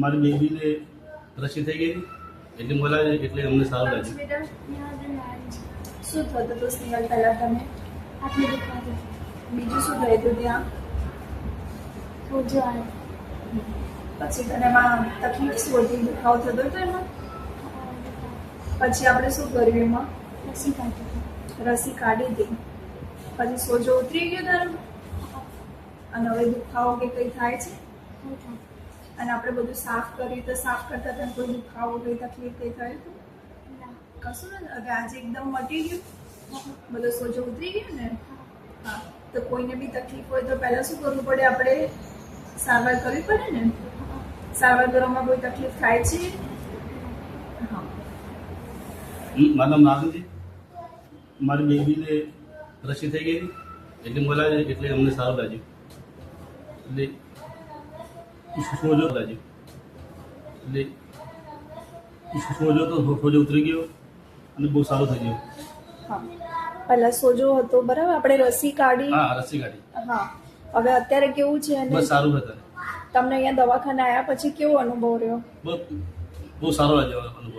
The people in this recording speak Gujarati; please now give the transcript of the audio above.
મારી બેબીને રસી થઈ ગઈ એટલે બોલાવે એટલે અમને સારું લાગ્યું. શું થતું હતું સ્નેહલ પહેલા તમે? આટલી દુખાતી બીજું શું થયું હતું ત્યાં? સોજો આવે પછી તને એમાં તકલીફ શું હતી? દુખાવો થતો હતો એમાં? પછી આપણે શું કર્યું એમાં? રસી કાઢી રસી કાઢી હતી. પછી સોજો ઉતરી ગયો તારો? અને હવે દુખાવો કે કંઈ થાય છે? અને આપણે બધું સાફ કર્યું તો સાફ કરતા તને કોઈ દુખાવો કઈ તકલીફ કઈ થયું હતું? કશું ને? હવે આજે એકદમ મટી ગયું? બધો સોજો ઉતરી ગયો ને? હા. તો કોઈને બી તકલીફ હોય તો પહેલા શું કરવું પડે? આપણે સારવાર કરવી પડે ને? સારવાર કરવામાં કોઈ તકલીફ થાય છે? હા. મારું નામ નાગનજી. મારી બેબીને રસી થઈ ગઈ એટલે બોલાવે એટલે અમને સારું લાગ્યું. એટલે સોજો લાગ્યું એટલે સોજો તો સોજો ઉતરી ગયો અને બહુ સારું થઈ ગયું. હા. પહેલા સોજો હતો બરાબર, આપણે રસી કાઢી. હા, રસી કાઢી. હા. હવે અત્યારે કેવું છે? અને બસ સારું હતા. તમને અહીંયા દવાખાને આવ્યા પછી કેવો અનુભવ રહ્યો? બહુ સારો લાગ્યો અનુભવ.